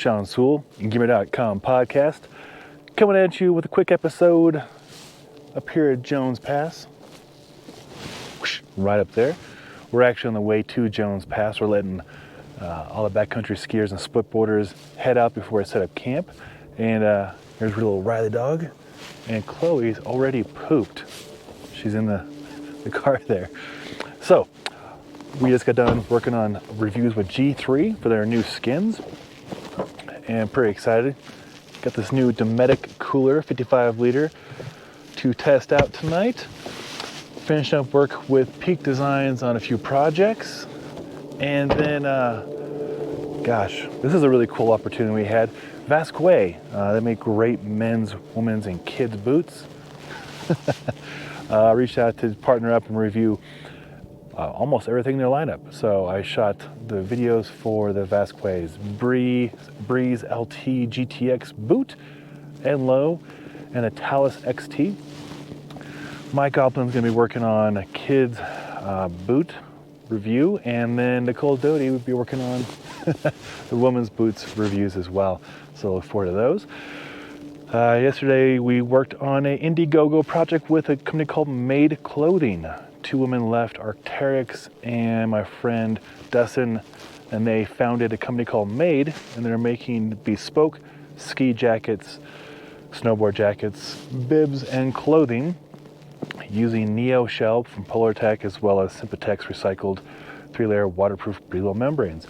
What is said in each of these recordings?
Sean Sewell, Engearment.com podcast, coming at you with a quick episode up here at Jones Pass. Right up there. We're actually on the way to Jones Pass. We're letting all the backcountry skiers and splitboarders head out before we set up camp. And here's our little Riley dog. And Chloe's already pooped. She's in the car there. So, we just got done working on reviews with G3 for their new skins, and pretty excited. Got this new Dometic cooler, 55 liter, to test out tonight. Finishing up work with Peak Designs on a few projects, and then, this is a really cool opportunity we had. Vasque, they make great men's, women's, and kids boots. Reached out to partner up and review almost everything in their lineup. So I shot the videos for the Vasque's Breeze LT GTX boot and low, and a Talus XT. Mike Oplin's gonna be working on a kid's boot review, and then Nicole Doty would be working on the women's boots reviews as well. So look forward to those. Yesterday we worked on an Indiegogo project with a company called Made Clothing. 2 women left, Arc'teryx and my friend Dustin, and they founded a company called Made, and they're making bespoke ski jackets, snowboard jackets, bibs, and clothing using Neo Shell from Polartec as well as Sympatex recycled 3-layer waterproof breathable membranes.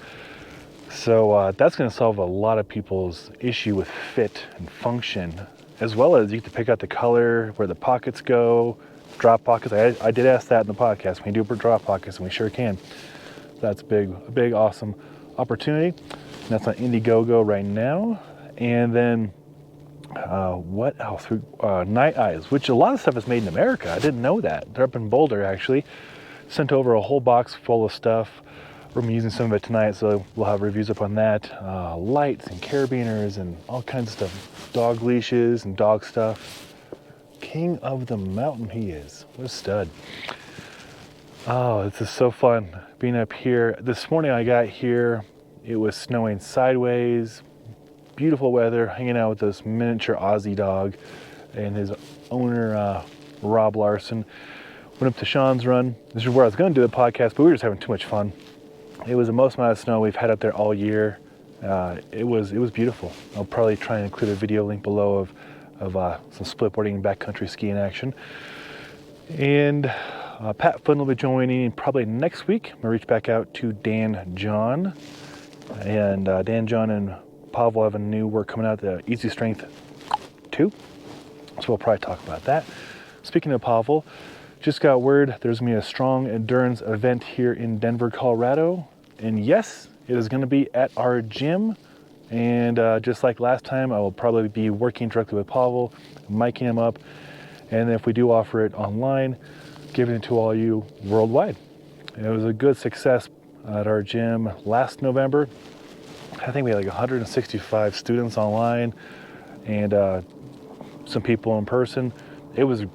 So that's going to solve a lot of people's issue with fit and function, as well as you get to pick out the color, where the pockets go, drop pockets. I did ask that in the podcast. Can you do drop pockets? And we sure can. That's a big, awesome opportunity. And that's on Indiegogo right now. And then what else? Night Eyes, which a lot of stuff is made in America. I didn't know that. They're up in Boulder, actually. Sent over a whole box full of stuff. We're going to be using some of it tonight, so we'll have reviews up on that. Lights and carabiners and all kinds of stuff. Dog leashes and dog stuff. King of the mountain he is. What a stud. Oh, this is so fun being up here. This morning I got here, it was snowing sideways, beautiful weather, hanging out with this miniature Aussie dog and his owner, Rob Larson. Went up to Sean's Run. This is where I was going to do the podcast, but we were just having too much fun. It was the most amount of snow we've had up there all year. It was beautiful. I'll probably try and include a video link below of some splitboarding and backcountry skiing action. And Pat Flynn will be joining probably next week. I'm going to reach back out to Dan John. And Dan John and Pavel have a new work coming out, the Easy Strength 2. So we'll probably talk about that. Speaking of Pavel, just got word there's going to be a strong endurance event here in Denver, Colorado. And yes, it is going to be at our gym. And just like last time, I will probably be working directly with Pavel, miking him up, and if we do offer it online, giving it to all you worldwide. And it was a good success at our gym last November. I think we had like 165 students online and some people in person. It was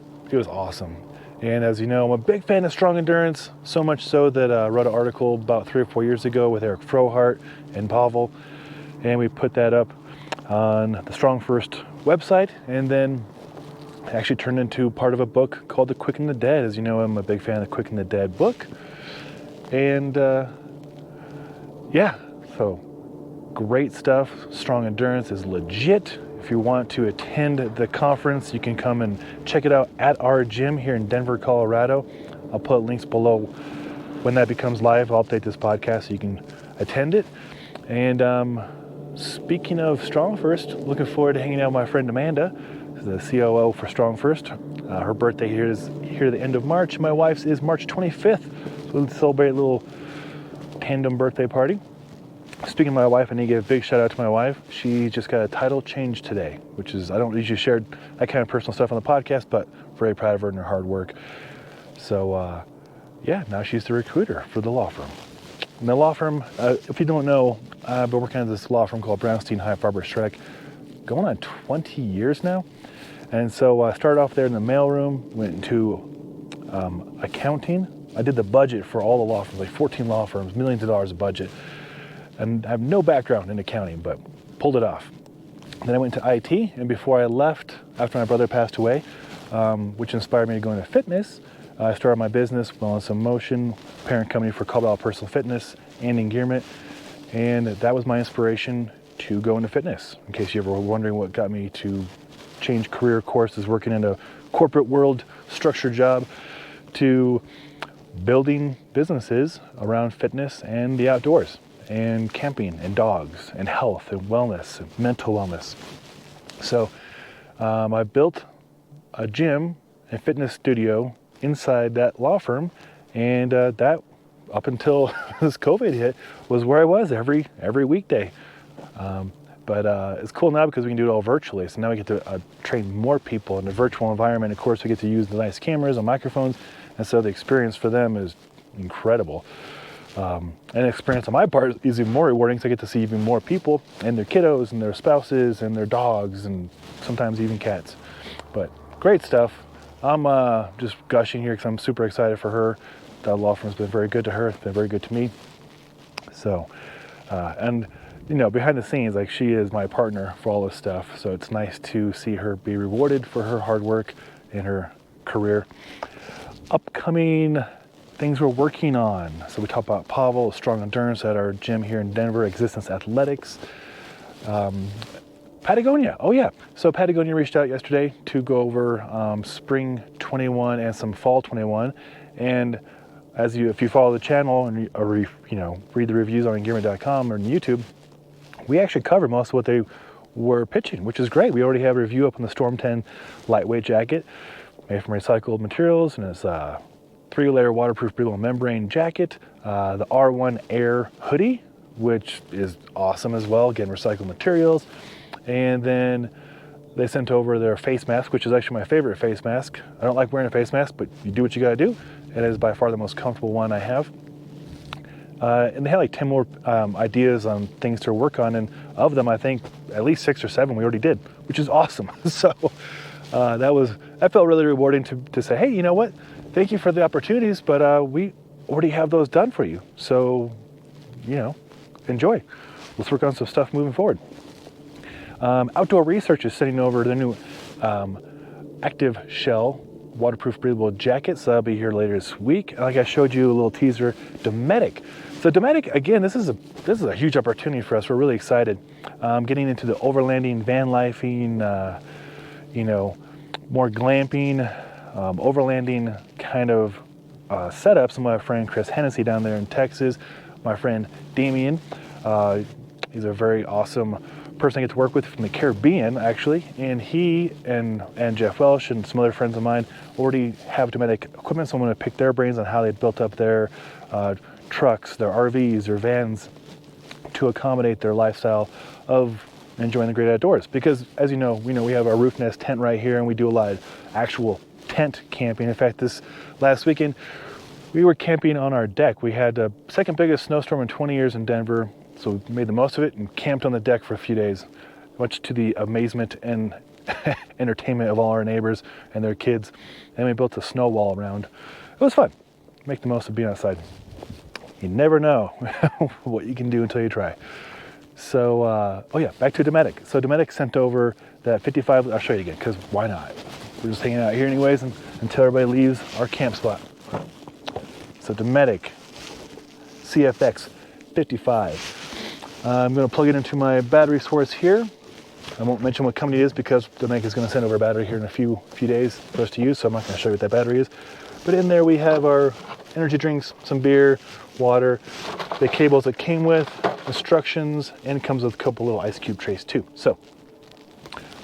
awesome. And as you know, I'm a big fan of strong endurance, so much so that I wrote an article about 3 or 4 years ago with Eric Frohart and Pavel. And we put that up on the Strong First website, and then actually turned into part of a book called The Quick and the Dead. As you know, I'm a big fan of the Quick and the Dead book. And so great stuff. Strong endurance is legit. If you want to attend the conference, you can come and check it out at our gym here in Denver, Colorado. I'll put links below when that becomes live. I'll update this podcast so you can attend it. And speaking of Strong First, looking forward to hanging out with my friend Amanda, the COO for Strong First. Her birthday here is the end of March. My wife's is March 25th. So we'll celebrate a little tandem birthday party. Speaking of my wife, I need to give a big shout out to my wife. She just got a title change today, which is, I don't usually share that kind of personal stuff on the podcast, but very proud of her and her hard work. So now she's the recruiter for the law firm. And the law firm, if you don't know, I've been working at this law firm called Brownstein, High Farber Schreck, going on 20 years now. And so I started off there in the mailroom, went into accounting. I did the budget for all the law firms, like 14 law firms, millions of dollars of budget. And I have no background in accounting, but pulled it off. Then I went to IT, and before I left, after my brother passed away, which inspired me to go into fitness, I started my business, Wellness in Motion, parent company for Pavel Personal Fitness and Engearment, and that was my inspiration to go into fitness. In case you ever were wondering what got me to change career courses, working in a corporate world, structured job, to building businesses around fitness and the outdoors, and camping and dogs and health and wellness and mental wellness. So I built a gym and fitness studio inside that law firm, and that, up until this COVID hit, was where I was every weekday. But it's cool now because we can do it all virtually. So now we get to train more people in a virtual environment. Of course, we get to use the nice cameras and microphones, and so the experience for them is incredible. And the experience on my part is even more rewarding, so I get to see even more people and their kiddos and their spouses and their dogs and sometimes even cats. But great stuff. I'm just gushing here because I'm super excited for her. The law firm's been very good to her. It's been very good to me. So, and you know, behind the scenes, like, she is my partner for all this stuff. So it's nice to see her be rewarded for her hard work in her career. Upcoming things we're working on. So we talked about Pavel, strong endurance at our gym here in Denver, Existence Athletics. Patagonia, oh yeah. So Patagonia reached out yesterday to go over spring 21 and some fall 21. And if you follow the channel and read the reviews on engearment.com or on YouTube, we actually covered most of what they were pitching, which is great. We already have a review up on the Storm 10 lightweight jacket made from recycled materials, and it's a 3-layer waterproof breathable membrane jacket. The R1 Air hoodie, which is awesome as well, again, recycled materials. And then they sent over their face mask, which is actually my favorite face mask. I don't like wearing a face mask, but you do what you gotta do. It is by far the most comfortable one I have. And they had like 10 more ideas on things to work on, and of them, I think at least 6 or 7 we already did, which is awesome. So that felt really rewarding to say, hey, you know what? Thank you for the opportunities, but we already have those done for you. So, enjoy. Let's work on some stuff moving forward. Outdoor Research is sending over the new Active Shell waterproof breathable jacket, so that'll be here later this week. And like I showed you a little teaser, Dometic. So Dometic, again, this is a huge opportunity for us. We're really excited. Getting into the overlanding, van lifing, more glamping, overlanding kind of setups. And my friend Chris Hennessy down there in Texas, my friend Damien, he's a very awesome person I get to work with from the Caribbean, actually, and he and Jeff Welsh and some other friends of mine already have Dometic equipment, so I'm going to pick their brains on how they built up their trucks, their RVs, their vans to accommodate their lifestyle of enjoying the great outdoors. Because, as you know, we have our roof nest tent right here, and we do a lot of actual tent camping. In fact, this last weekend, we were camping on our deck. We had the second biggest snowstorm in 20 years in Denver, so we made the most of it and camped on the deck for a few days, much to the amazement and entertainment of all our neighbors and their kids. And we built a snow wall around. It was fun. Make the most of being outside. You never know what you can do until you try. So, back to Dometic. So Dometic sent over that 55, I'll show you again, because why not? We're just hanging out here anyways until everybody leaves our camp spot. So Dometic CFX 55. I'm going to plug it into my battery source here. I won't mention what company it is because Dometic is going to send over a battery here in a few days for us to use, so I'm not going to show you what that battery is. But in there we have our energy drinks, some beer, water, the cables that came with, instructions, and it comes with a couple little ice cube trays too. So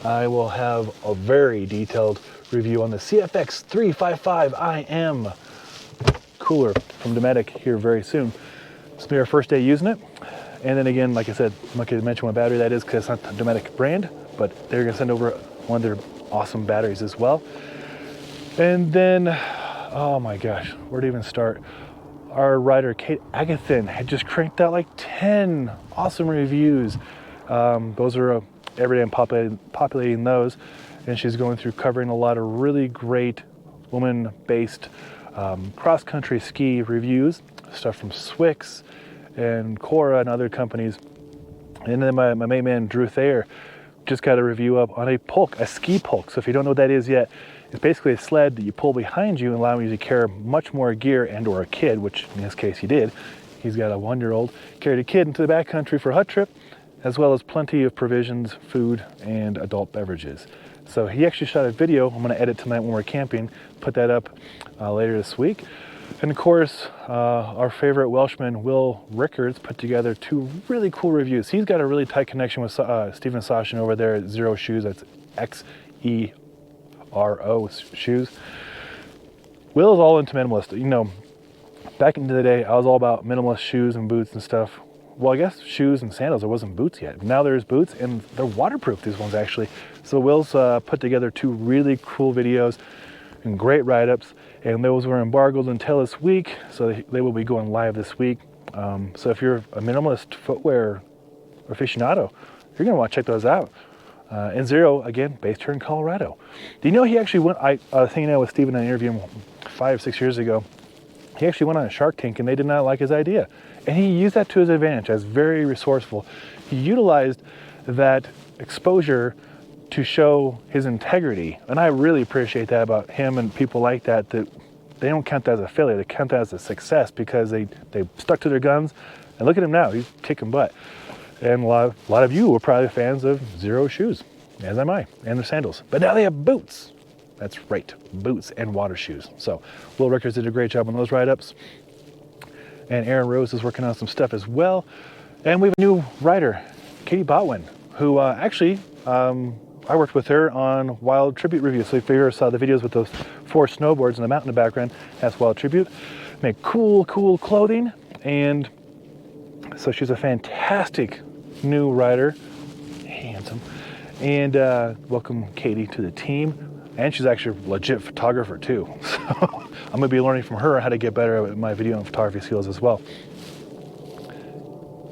I will have a very detailed review on the CFX 355 IM cooler from Dometic here very soon. This will be our first day using it. And then again, like I said, I'm not going to mention what battery that is because it's not the Dometic brand, but they're going to send over one of their awesome batteries as well. And then, oh my gosh, where to even start? Our writer, Kate Agathin, had just cranked out like 10 awesome reviews. Those are every day I'm populating those. And she's going through covering a lot of really great woman-based cross-country ski reviews, stuff from Swix and Cora and other companies. And then my main man, Drew Thayer, just got a review up on a Pulk, a ski Pulk. So if you don't know what that is yet, it's basically a sled that you pull behind you and allow you to carry much more gear and or a kid, which in this case he did. He's got a 1-year-old, carried a kid into the backcountry for a hut trip, as well as plenty of provisions, food, and adult beverages. So he actually shot a video I'm gonna edit tonight when we're camping, put that up later this week. And of course, our favorite Welshman, Will Rickards, put together 2 really cool reviews. He's got a really tight connection with Stephen Sashin over there at Zero Shoes. That's Xero Shoes. Will is all into minimalist. You know, back in the day, I was all about minimalist shoes and boots and stuff. Well, I guess shoes and sandals, there wasn't boots yet. Now there's boots, and they're waterproof, these ones actually. So Will's put together 2 really cool videos and great write-ups, and those were embargoed until this week, so they will be going live this week. So if you're a minimalist footwear aficionado, you're gonna wanna check those out. And Zero, again, based here in Colorado. Do you know he actually went, I was hanging out with Steven and I interviewed him 5 or 6 years ago. He actually went on a Shark Tank and they did not like his idea. And he used that to his advantage as very resourceful. He utilized that exposure to show his integrity. And I really appreciate that about him and people like that, that they don't count that as a failure, they count that as a success because they stuck to their guns. And look at him now, he's kicking butt. And a lot of you were probably fans of Zero Shoes, as am I, and their sandals. But now they have boots. That's right, boots and water shoes. So Will Rickards did a great job on those write-ups. And Aaron Rose is working on some stuff as well. And we have a new writer, Katie Botwin, who actually, I worked with her on Wild Tribute reviews. So if you ever saw the videos with those 4 snowboards and the mountain in the background, that's Wild Tribute. Make cool clothing. And so she's a fantastic new writer, handsome. And welcome Katie to the team. And she's actually a legit photographer too. So I'm gonna be learning from her how to get better at my video and photography skills as well.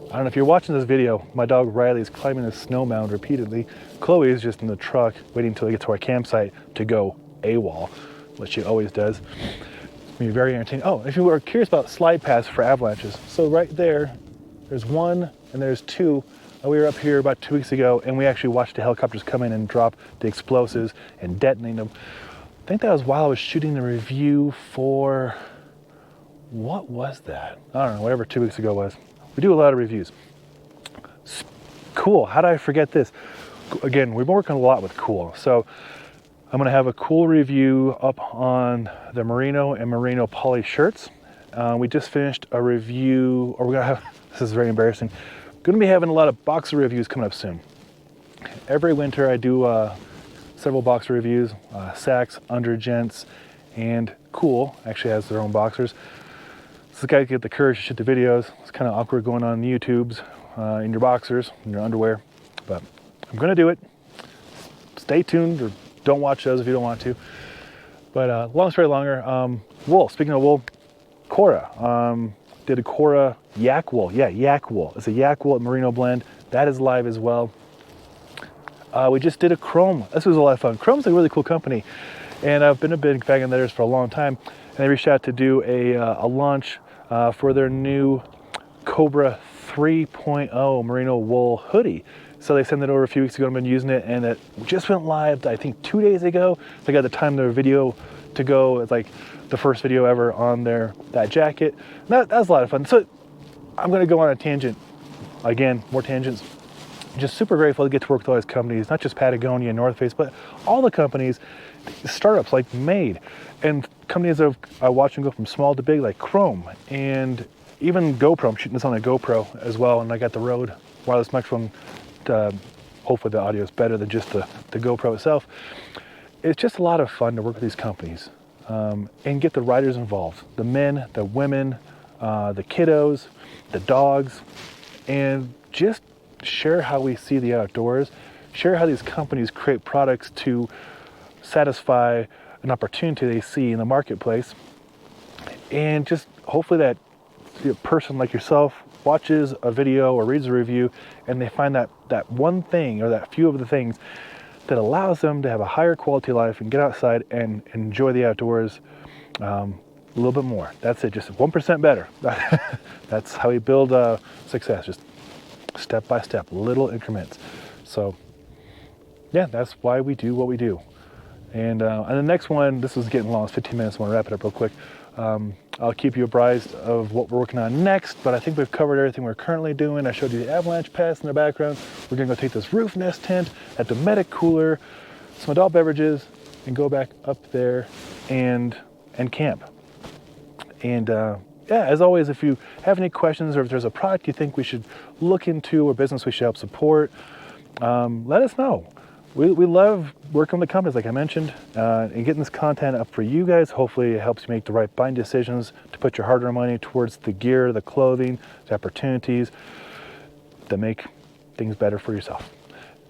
I don't know if you're watching this video, my dog Riley is climbing a snow mound repeatedly. Chloe is just in the truck waiting until we get to our campsite to go AWOL, which she always does. It's gonna be very entertaining. Oh, if you were curious about slide paths for avalanches, so right there's 1 and there's 2. We were up here about 2 weeks ago and we actually watched the helicopters come in and drop the explosives and detonate them. I think that was while I was shooting the review for, what was that? I don't know, whatever 2 weeks ago was. We do a lot of reviews. Cool, how did I forget this? Again, we've been working a lot with Cool. So I'm gonna have a Cool review up on the Merino and Merino poly shirts. We just finished a review, or we're gonna have, this is very embarrassing, gonna be having a lot of boxer reviews coming up soon. Every winter I do several boxer reviews, Saks, Undergents, and Cool actually has their own boxers. So the guys get the courage to shoot the videos. It's kind of awkward going on YouTubes in your boxers, in your underwear, but I'm gonna do it. Stay tuned, or don't watch those if you don't want to. But long story longer, wool, speaking of wool, Cora. Did a Cora yak wool. Yeah, yak wool. It's a yak wool merino blend. That is live as well. We just did a Chrome. This was a lot of fun. Chrome's a really cool company, and I've been a big fan of theirs for a long time. And they reached out to do a launch for their new Cobra 3.0 merino wool hoodie. So they sent it over a few weeks ago. I've been using it, and it just went live, I think 2 days ago. So I got the time their video to go. It's like the first video ever on that jacket. That was a lot of fun. So I'm gonna go on a tangent. Again, more tangents. Just super grateful to get to work with all these companies, not just Patagonia and North Face, but all the companies, startups like Made, and companies that I watch them go from small to big, like Chrome, and even GoPro. I'm shooting this on a GoPro as well, and I got the Rode wireless microphone. Hopefully the audio is better than just the GoPro itself. It's just a lot of fun to work with these companies and get the riders involved, the men, the women, the kiddos, the dogs, and just share how we see the outdoors, share how these companies create products to satisfy an opportunity they see in the marketplace, and just hopefully that person like yourself watches a video or reads a review and they find that one thing or that few of the things that allows them to have a higher quality life and get outside and enjoy the outdoors a little bit more. That's it, just 1% better. That's how we build success. Just step by step, little increments. So yeah, that's why we do what we do. And the next one, this is getting long, it's 15 minutes, I want to wrap it up real quick. I'll keep you apprised of what we're working on next, but I think we've covered everything we're currently doing. I showed you the avalanche pass in the background. We're gonna go take this roof nest tent, at Dometic cooler, some adult beverages, and go back up there and camp. And yeah, as always, if you have any questions or if there's a product you think we should look into or business we should help support, let us know. We love working with the companies, like I mentioned, and getting this content up for you guys. Hopefully it helps you make the right buying decisions to put your hard-earned money towards the gear, the clothing, the opportunities that make things better for yourself.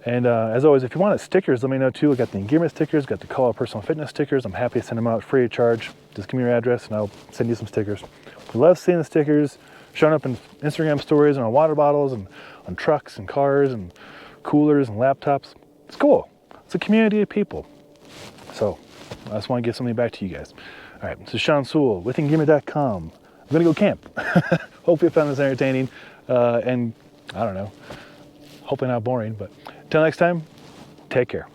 And as always, if you want stickers, let me know too. I got the Engearment stickers, got the Call Out Personal Fitness stickers. I'm happy to send them out free of charge. Just give me your address and I'll send you some stickers. We love seeing the stickers showing up in Instagram stories and on water bottles and on trucks and cars and coolers and laptops. It's cool. It's a community of people. So I just want to give something back to you guys. All right, this is Sean Sewell with Engearment.com. I'm going to go camp. Hopefully you found this entertaining and I don't know, hopefully not boring, but until next time, take care.